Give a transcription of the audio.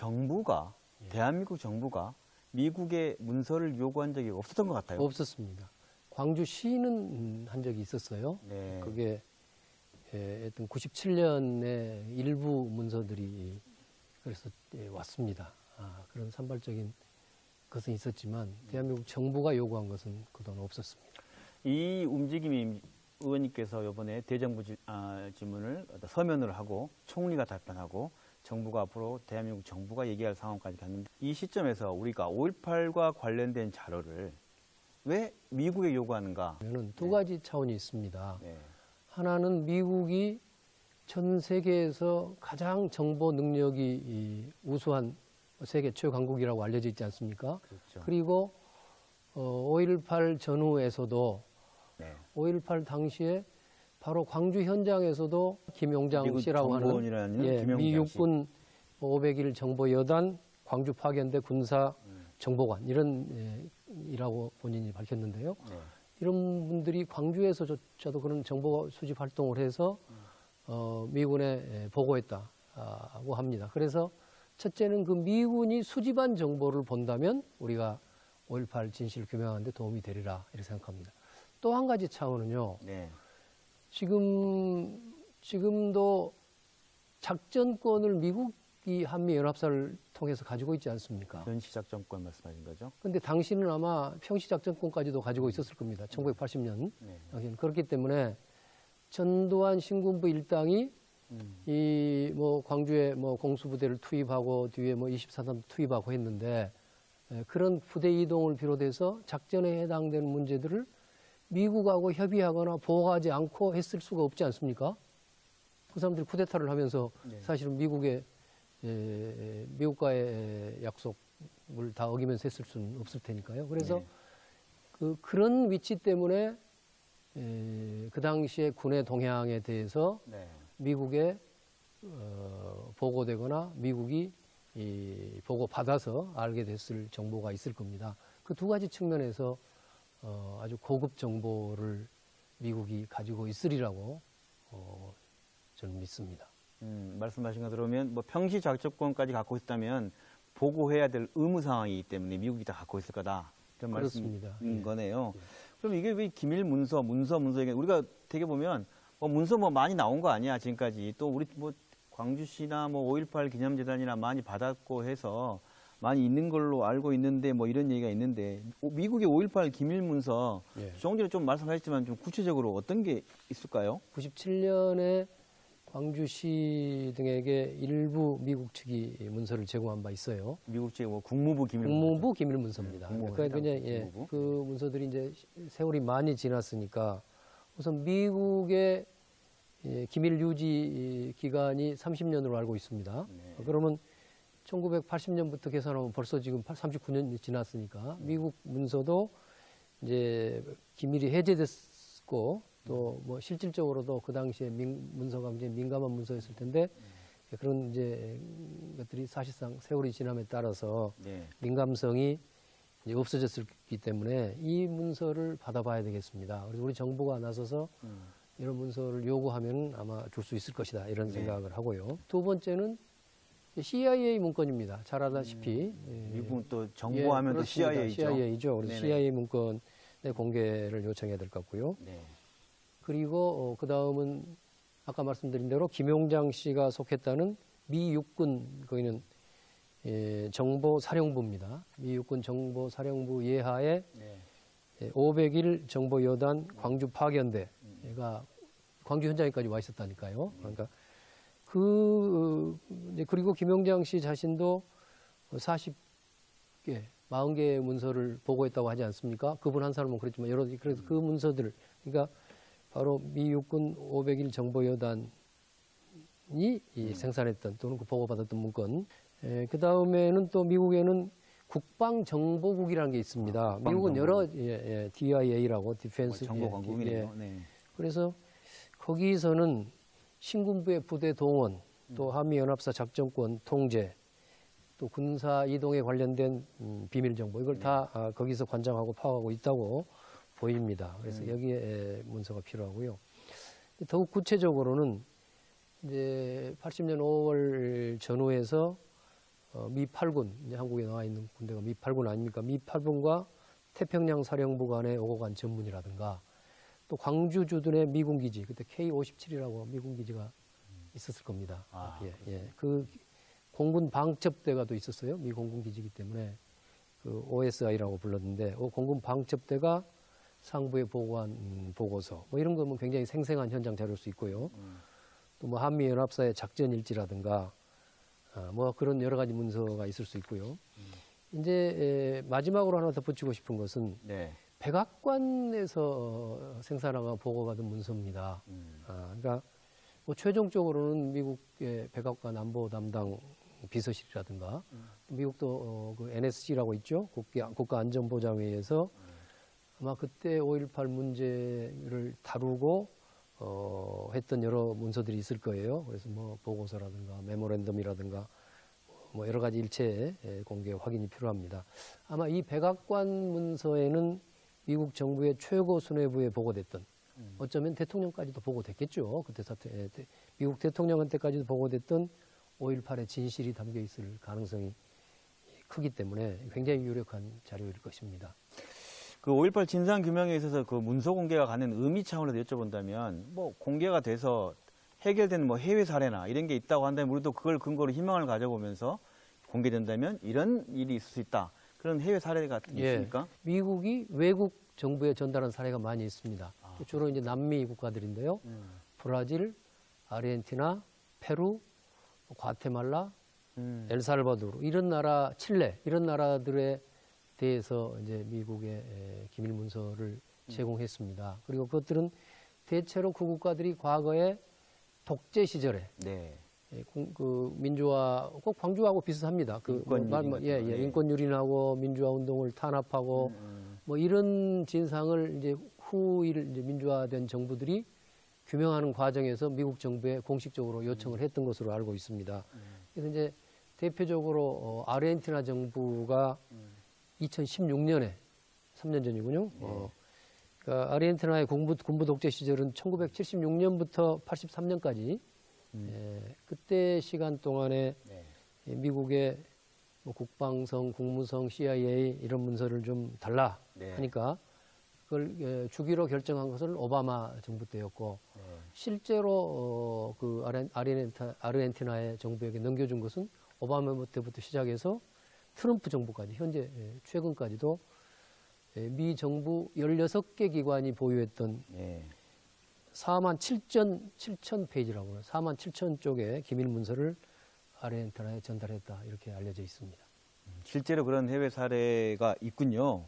정부가 대한민국 정부가 미국의 문서를 요구한 적이 없었던 것 같아요. 없었습니다. 광주시는 한 적이 있었어요. 네. 그게 하여튼 97년에 일부 문서들이 그래서 왔습니다. 그런 산발적인 것은 있었지만 대한민국 정부가 요구한 것은 그동안 없었습니다. 이 움직임이 의원님께서 이번에 대정부 질문을 서면으로 하고 총리가 답변하고 정부가 앞으로 대한민국 정부가 얘기할 상황까지 갔는데 이 시점에서 우리가 5.18과 관련된 자료를 왜 미국에 요구하는가? 두 가지 차원이 있습니다. 네. 하나는 미국이 전 세계에서 가장 정보 능력이 우수한 세계 최강국이라고 알려져 있지 않습니까? 그렇죠. 그리고 5.18 전후에서도 네. 5.18 당시에 바로 광주 현장에서도 김용장 씨라고 하는 미 육군 501 정보여단 광주 파견대 군사 정보관 이라고 본인이 밝혔는데요. 네. 이런 분들이 광주에서조차도 그런 정보 수집 활동을 해서 미군에 보고했다고 합니다. 그래서 첫째는 그 미군이 수집한 정보를 본다면 우리가 5.18 진실을 규명하는 데 도움이 되리라 이렇게 생각합니다. 또 한 가지 차원은요. 네. 지금도 작전권을 미국이 한미연합사를 통해서 가지고 있지 않습니까? 전시작전권 말씀하신 거죠? 근데 당시는 아마 평시작전권까지도 가지고 있었을 겁니다. 1980년. 네. 그렇기 때문에 전두환 신군부 일당이 광주에 공수부대를 투입하고 뒤에 24단 투입하고 했는데 그런 부대 이동을 비롯해서 작전에 해당되는 문제들을 미국하고 협의하거나 보고하지 않고 했을 수가 없지 않습니까? 그 사람들이 쿠데타를 하면서 사실은 미국과의 약속을 다 어기면서 했을 수는 없을 테니까요. 그래서 그런 위치 때문에 그 당시에 군의 동향에 대해서 미국에 보고되거나 미국이 보고받아서 알게 됐을 정보가 있을 겁니다. 그 두 가지 측면에서 아주 고급 정보를 미국이 가지고 있으리라고 저는 믿습니다. 말씀하신 거 들어오면 평시 작전권까지 갖고 있다면 보고해야 될 의무 상황이기 때문에 미국이 다 갖고 있을 거다. 이런 말씀인 거네요. 그럼 이게 왜 기밀 문서 얘기 우리가 되게 보면 문서 많이 나온 거 아니야 지금까지 또 우리 광주시나 5.18 기념재단이나 많이 받았고 해서 많이 있는 걸로 알고 있는데 이런 얘기가 있는데 미국의 5.18 기밀 문서 조금 전에 좀 말씀하셨지만 좀 구체적으로 어떤 게 있을까요? 97년에 광주시 등에게 일부 미국 측이 문서를 제공한 바 있어요. 미국 측의 국무부 기밀 국무부 기밀 문서입니다. 그러니까 그 문서들이 이제 세월이 많이 지났으니까 우선 미국의 기밀 유지 기간이 30년으로 알고 있습니다. 그러면 1980년부터 계산하면 벌써 지금 39년이 지났으니까 미국 문서도 이제 기밀이 해제됐고 또 실질적으로도 그 당시에 문서가 굉장히 민감한 문서였을 텐데 그런 이제 것들이 사실상 세월이 지남에 따라서 민감성이 이제 없어졌기 때문에 이 문서를 받아봐야 되겠습니다. 그래서 우리 정부가 나서서 이런 문서를 요구하면 아마 줄 수 있을 것이다 이런 생각을 하고요. 두 번째는 CIA 문건입니다. 잘 알다시피 미국 또 정보하면 또 CIA죠. CIA죠. 그래서 CIA 문건의 공개를 요청해야 될 것 같고요. 그리고 그 다음은 아까 말씀드린 대로 김용장 씨가 속했다는 미 육군 거기는 정보사령부입니다. 미 육군 정보사령부 예하에 501 정보여단 광주 파견대가 광주 현장에까지 와 있었다니까요. 그러니까 그리고 김용장 씨 자신도 40개, 40개의 문서를 보고했다고 하지 않습니까? 그분 한 사람은 그랬지만 그래서 그 문서들, 그러니까 바로 미 육군 501 정보여단이 생산했던 또는 그 보고받았던 문건. 그 다음에는 또 미국에는 국방정보국이라는 게 있습니다. 미국은 여러 DIA라고 디펜스 정보관국이네요. 그래서 거기서는 신군부의 부대 동원, 또 한미연합사 작전권 통제, 또 군사 이동에 관련된 비밀 정보 이걸 다 거기서 관장하고 파악하고 있다고 보입니다. 그래서 여기에 문서가 필요하고요. 더욱 구체적으로는 이제 80년 5월 전후에서 미 8군, 이제 한국에 나와 있는 군대가 미 8군 아닙니까? 미 8군과 태평양 사령부 간의 오고 간 전문이라든가 또 광주 주둔의 미군 기지, 그때 K-57이라고 미군 기지가 있었을 겁니다. 그 공군 방첩대가 또 있었어요. 미 공군 기지이기 때문에 그 OSI라고 불렀는데 공군 방첩대가 상부에 보고한 보고서 뭐 이런 거면 굉장히 생생한 현장 자료일 수 있고요. 또 뭐 한미 연합사의 작전 일지라든가 뭐 그런 여러 가지 문서가 있을 수 있고요. 이제 마지막으로 하나 더 붙이고 싶은 것은 백악관에서 생산하고 보고받은 문서입니다. 그러니까 뭐 최종적으로는 미국의 백악관 안보 담당 비서실이라든가 미국도 그 NSC라고 있죠. 국가안전보장회의에서 아마 그때 5.18 문제를 다루고 했던 여러 문서들이 있을 거예요. 그래서 뭐 보고서라든가 메모랜덤이라든가 뭐 여러 가지 일체 공개 확인이 필요합니다. 아마 이 백악관 문서에는 미국 정부의 최고 수뇌부에 보고됐던 어쩌면 대통령까지도 보고됐겠죠. 그때 사태 미국 대통령한테까지도 보고됐던 5.18의 진실이 담겨 있을 가능성이 크기 때문에 굉장히 유력한 자료일 것입니다. 그 5.18 진상규명에 있어서 그 문서 공개가 갖는 의미 차원에서 여쭤본다면 뭐 공개가 돼서 해결된 뭐 해외 사례나 이런 게 있다고 한다면 우리도 그걸 근거로 희망을 가져보면서 공개된다면 이런 일이 있을 수 있다. 그런 해외 사례 같은 게 있습니까? 미국이 외국 정부에 전달한 사례가 많이 있습니다. 주로 이제 남미 국가들인데요. 브라질, 아르헨티나, 페루, 과테말라, 엘살바도르 이런 나라, 칠레 이런 나라들에 대해서 이제 미국의 기밀 문서를 제공했습니다. 그리고 그것들은 대체로 그 국가들이 과거에 독재 시절에 그 민주화 꼭 광주하고 비슷합니다. 그 인권 유린하고 민주화 운동을 탄압하고 뭐 이런 진상을 이제 후일 이제 민주화된 정부들이 규명하는 과정에서 미국 정부에 공식적으로 요청을 했던 것으로 알고 있습니다. 그래서 이제 대표적으로 아르헨티나 정부가 2016년에 3년 전이군요. 그러니까 아르헨티나의 군부 독재 시절은 1976년부터 83년까지 그때 시간 동안에 미국의 뭐 국방성, 국무성, CIA 이런 문서를 좀 달라 하니까 그걸 주기로 결정한 것은 오바마 정부 때였고 실제로 그 아르헨티나의 정부에게 넘겨준 것은 오바마 때부터 시작해서 트럼프 정부까지 현재 최근까지도 미 정부 16개 기관이 보유했던 4만 7천 페이지라고 해요. 4만 7천 쪽의 기밀 문서를 아르헨티나에 전달했다 이렇게 알려져 있습니다. 실제로 그런 해외 사례가 있군요.